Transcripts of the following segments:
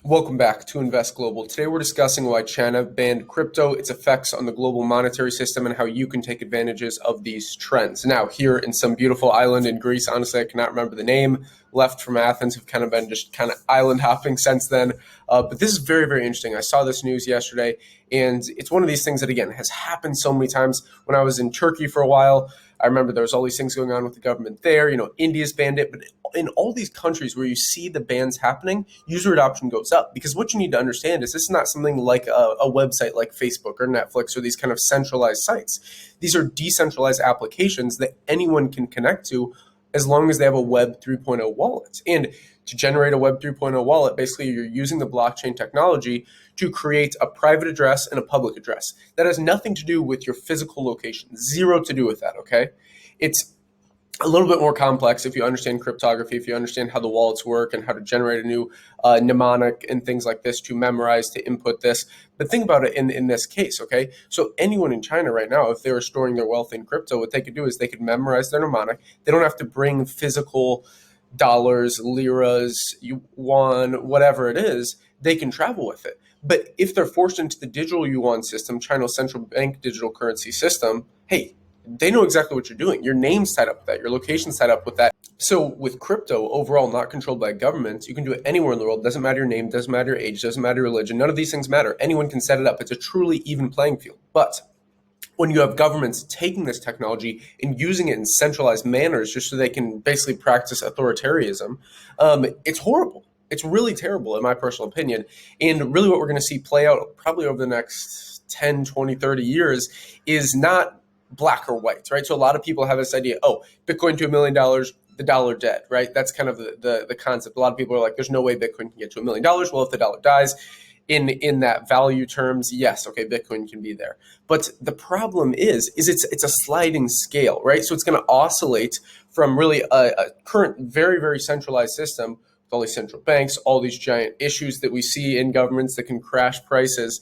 Welcome back to Invest Global. Today we're discussing why China banned crypto, its effects on the global monetary system, and how you can take advantages of these trends. Now, here in some beautiful island in Greece, honestly, I cannot remember the name, left from Athens, have kind of been just kind of island hopping since then. But this is very, very interesting. I saw this news yesterday, and it's one of these things that, again, has happened so many times. When I was in Turkey for a while, I remember there was all these things going on with the government there. India's banned it, but in all these countries where you see the bans happening, user adoption goes up. Because what you need to understand is this is not something like a website like Facebook or Netflix or these kind of centralized sites. These are decentralized applications that anyone can connect to as long as they have a Web 3.0 wallet. And to generate a Web 3.0 wallet, basically you're using the blockchain technology to create a private address and a public address. That has nothing to do with your physical location, zero to do with that, okay? It's a little bit more complex if you understand cryptography, if you understand how the wallets work and how to generate a new mnemonic and things like this to memorize, to input this. But think about it in this case, okay? So anyone in China right now, if they were storing their wealth in crypto, what they could do is they could memorize their mnemonic. They don't have to bring physical dollars, liras, yuan, whatever it is. They can travel with it. But if they're forced into the digital yuan system, China's central bank digital currency system, hey, they know exactly what you're doing. Your name's tied up with that. Your location's tied up with that. So with crypto, overall, not controlled by governments, you can do it anywhere in the world. Doesn't matter your name, doesn't matter your age, doesn't matter your religion. None of these things matter. Anyone can set it up. It's a truly even playing field. But when you have governments taking this technology and using it in centralized manners just so they can basically practice authoritarianism, it's horrible. It's really terrible, in my personal opinion. And really what we're going to see play out probably over the next 10, 20, 30 years is not black or white, right? So a lot of people have this idea, oh, Bitcoin to $1 million, the dollar dead, right? That's kind of the concept. A lot of people are like, there's no way Bitcoin can get to $1 million. Well, if the dollar dies in that value terms, yes, okay, Bitcoin can be there. But the problem is it's a sliding scale, right? So it's going to oscillate from really a current very, very centralized system with all these central banks, all these giant issues that we see in governments that can crash prices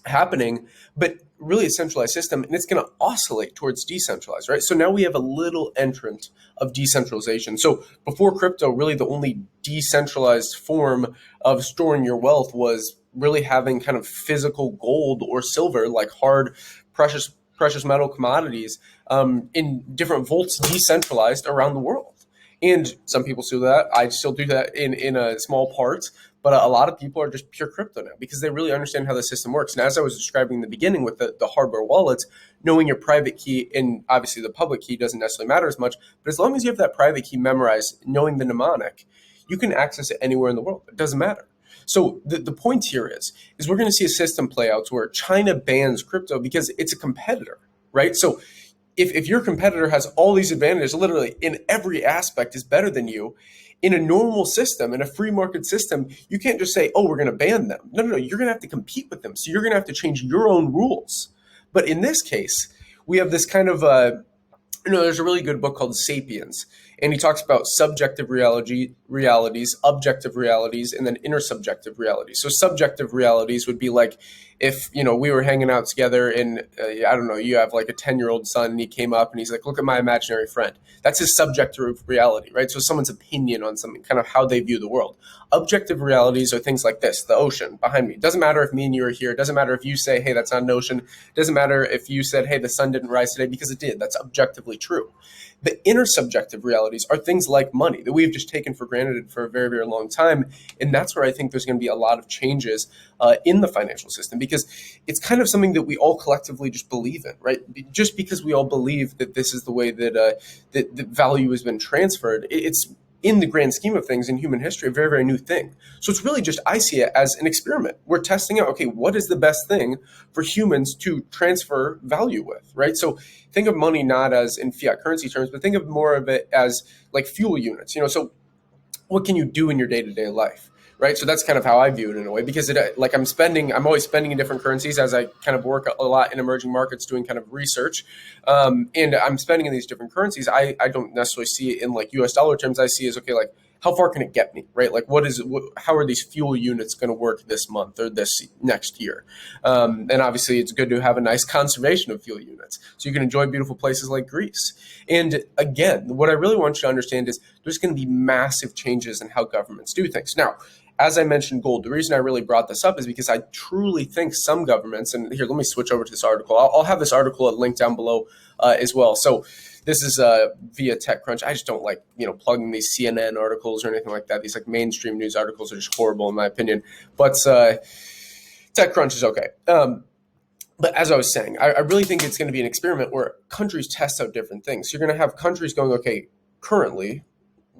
happening, but really a centralized system, and it's going to oscillate towards decentralized, right? So now we have a little entrant of decentralization. So before crypto, really the only decentralized form of storing your wealth was really having kind of physical gold or silver, like hard, precious metal commodities in different vaults, decentralized around the world. And some people still do that. I still do that in a small part. But a lot of people are just pure crypto now because they really understand how the system works. And as I was describing in the beginning with the hardware wallets, knowing your private key and obviously the public key doesn't necessarily matter as much. But as long as you have that private key memorized, knowing the mnemonic, you can access it anywhere in the world. It doesn't matter. So the point here is we're going to see a system play out to where China bans crypto because it's a competitor, right? So if your competitor has all these advantages, literally in every aspect is better than you, in a normal system, in a free market system, you can't just say, oh, we're going to ban them. No, you're going to have to compete with them. So you're going to have to change your own rules. But in this case, we have this kind of, there's a really good book called Sapiens, and he talks about subjective realities, objective realities, and then intersubjective realities. So subjective realities would be like if, we were hanging out together and, I don't know, you have like a 10-year-old son and he came up and he's like, look at my imaginary friend. That's his subjective reality, right? So someone's opinion on something, kind of how they view the world. Objective realities are things like this, the ocean behind me. It doesn't matter if me and you are here. It doesn't matter if you say, hey, that's not an ocean. It doesn't matter if you said, hey, the sun didn't rise today, because it did. That's objectively true. The intersubjective realities are things like money that we've just taken for granted for a very, very long time. And that's where I think there's going to be a lot of changes in the financial system, because it's kind of something that we all collectively just believe in, right? Just because we all believe that this is the way that that value has been transferred, it's in the grand scheme of things in human history, a very, very new thing. So it's really just, I see it as an experiment. We're testing out, okay, what is the best thing for humans to transfer value with, right? So think of money not as in fiat currency terms, but think of more of it as like fuel units, so what can you do in your day-to-day life? Right. So that's kind of how I view it in a way, because I'm always spending in different currencies as I kind of work a lot in emerging markets doing kind of research. And I'm spending in these different currencies. I don't necessarily see it in like US dollar terms. I see as, okay, like how far can it get me? Right. Like how are these fuel units going to work this month or this next year? And obviously it's good to have a nice conservation of fuel units so you can enjoy beautiful places like Greece. And again, what I really want you to understand is there's going to be massive changes in how governments do things. Now, as I mentioned gold, the reason I really brought this up is because I truly think some governments, and here, let me switch over to this article. I'll have this article linked down below as well. So this is via TechCrunch. I just don't like, plugging these CNN articles or anything like that. These like mainstream news articles are just horrible in my opinion. But TechCrunch is okay. But as I was saying, I really think it's going to be an experiment where countries test out different things. You're going to have countries going, okay, currently,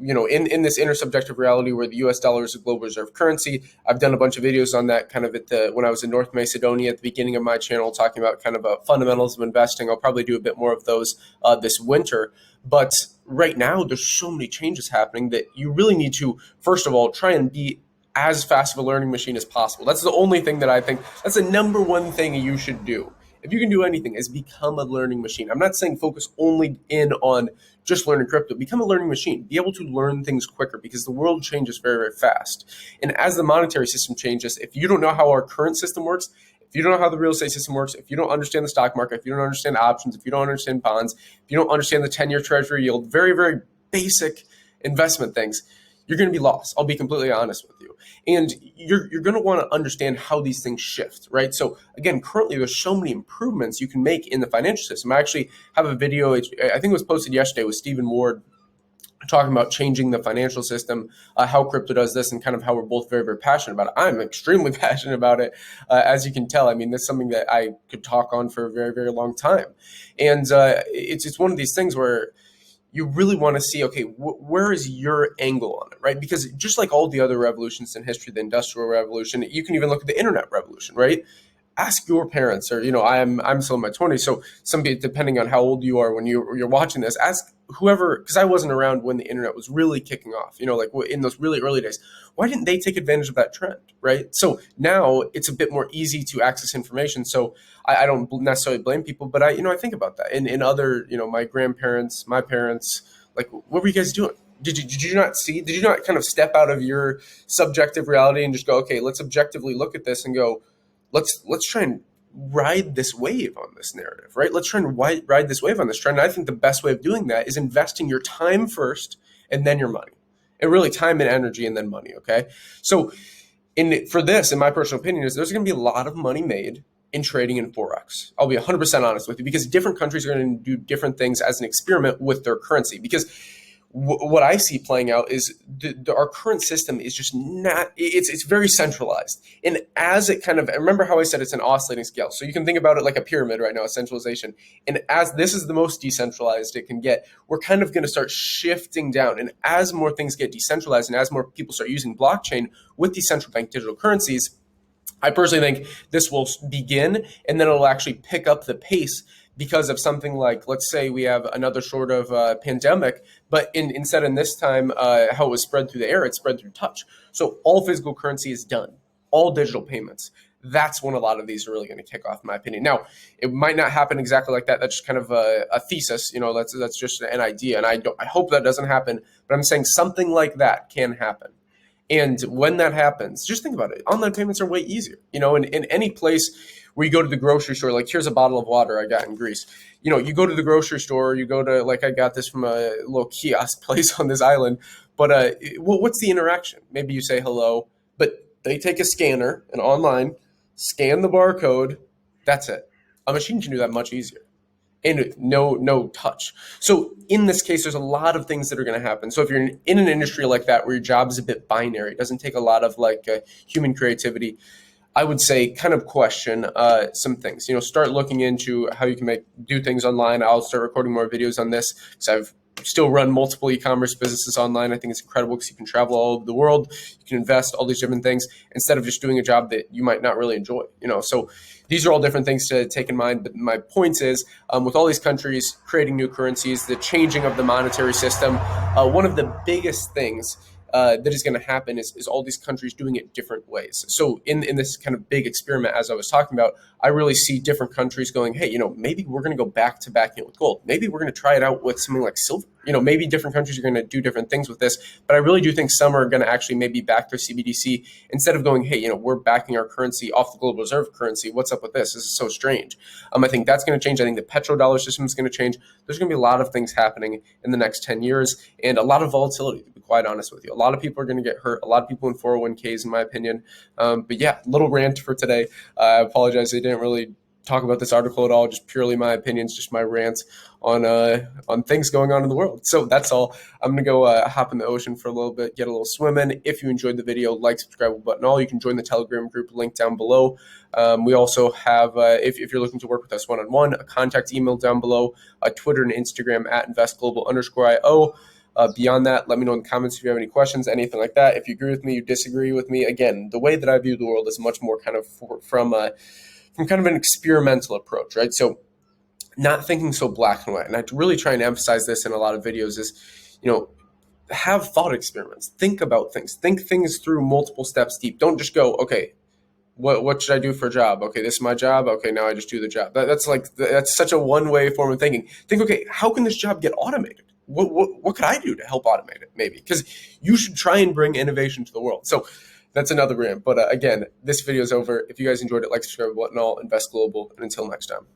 in this intersubjective reality where the US dollar is a global reserve currency. I've done a bunch of videos on that kind of when I was in North Macedonia at the beginning of my channel, talking about kind of fundamentals of investing. I'll probably do a bit more of those this winter. But right now, there's so many changes happening that you really need to, first of all, try and be as fast of a learning machine as possible. That's the only thing that I think, that's the number one thing you should do. If you can do anything, is become a learning machine. I'm not saying focus only in on just learning crypto. Become a learning machine. Be able to learn things quicker because the world changes very, very fast. And as the monetary system changes, if you don't know how our current system works, if you don't know how the real estate system works, if you don't understand the stock market, if you don't understand options, if you don't understand bonds, if you don't understand the 10-year treasury yield, very, very basic investment things, you're going to be lost. I'll be completely honest with you. And you're going to want to understand how these things shift, right? So again, currently there's so many improvements you can make in the financial system. I actually have a video, I think it was posted yesterday with Stephen Ward, talking about changing the financial system, how crypto does this, and kind of how we're both very, very passionate about it. I'm extremely passionate about it, as you can tell. I mean, that's something that I could talk on for a very, very long time. And it's one of these things where you really want to see, okay, where is your angle on it, right? Because just like all the other revolutions in history, the Industrial Revolution, you can even look at the Internet Revolution, right? Ask your parents, or I'm still in my 20s, so depending on how old you are when you're watching this, ask whoever, because I wasn't around when the internet was really kicking off, like in those really early days. Why didn't they take advantage of that trend, right? So now it's a bit more easy to access information. So I don't necessarily blame people, but I think about that. In other, my grandparents, my parents, like, what were you guys doing? Did you not kind of step out of your subjective reality and just go, okay, let's objectively look at this and go, let's try and ride this wave on this narrative, right? Let's try and ride this wave on this trend. And I think the best way of doing that is investing your time first and then your money. And really time and energy and then money, okay? So for this, in my personal opinion, is there's going to be a lot of money made in trading in Forex. I'll be 100% honest with you, because different countries are going to do different things as an experiment with their currency. Because what I see playing out is our current system is just not, it's very centralized. And as it kind of, remember how I said it's an oscillating scale. So you can think about it like a pyramid right now, a centralization. And as this is the most decentralized it can get, we're kind of going to start shifting down. And as more things get decentralized and as more people start using blockchain with these central bank digital currencies, I personally think this will begin and then it'll actually pick up the pace because of something like, let's say we have another sort of pandemic, but instead in this time, how it was spread through the air, it's spread through touch. So all physical currency is done, all digital payments. That's when a lot of these are really going to kick off, in my opinion. Now, it might not happen exactly like that. That's just kind of a thesis, that's just an idea. And I hope that doesn't happen, but I'm saying something like that can happen. And when that happens, just think about it. Online payments are way easier. In any place where you go to the grocery store, like here's a bottle of water I got in Greece. You go to the grocery store, you go to, like I got this from a little kiosk place on this island. But what's the interaction? Maybe you say hello, but they take a scanner and online, scan the barcode. That's it. A machine can do that much easier. And no touch. So in this case, there's a lot of things that are going to happen. So if you're in an industry like that where your job is a bit binary, it doesn't take a lot of human creativity, I would say kind of question some things. Start looking into how you can do things online. I'll start recording more videos on this because I've still run multiple e-commerce businesses online. I think it's incredible because you can travel all over the world. You can invest all these different things instead of just doing a job that you might not really enjoy. So these are all different things to take in mind. But my point is, with all these countries creating new currencies, the changing of the monetary system, one of the biggest things that is going to happen is all these countries doing it different ways. So in this kind of big experiment, as I was talking about, I really see different countries going, hey, maybe we're going to go back to backing it with gold. Maybe we're going to try it out with something like silver. maybe different countries are going to do different things with this, but I really do think some are going to actually maybe back their CBDC instead of going, hey, we're backing our currency off the global reserve currency. What's up with this? This is so strange. I think that's going to change. I think the petrodollar system is going to change. There's going to be a lot of things happening in the next 10 years and a lot of volatility, to be quite honest with you. A lot of people are going to get hurt. A lot of people in 401ks, in my opinion. But yeah, little rant for today. I apologize. I didn't really talk about this article at all, just purely my opinions, just my rants on things going on in the world. So that's all. I'm gonna go hop in the ocean for a little bit, get a little swimming. If you enjoyed the video, like, subscribe button, all. You can join the Telegram group, link down below. We also have, if you're looking to work with us one-on-one, a contact email down below, Twitter and Instagram at investglobal_IO. Beyond that, let me know in the comments if you have any questions, anything like that. If you agree with me, you disagree with me. Again, the way that I view the world is much more kind of from kind of an experimental approach, right? So not thinking so black and white. And I really try and emphasize this in a lot of videos is, have thought experiments. Think about things. Think things through multiple steps deep. Don't just go, okay, what should I do for a job? Okay, this is my job. Okay, now I just do the job. That's such a one-way form of thinking. Think, okay, how can this job get automated? What could I do to help automate it? Maybe because you should try and bring innovation to the world. So that's another rant. But again, this video is over. If you guys enjoyed it, like, subscribe, button, all. Invest Global, and until next time.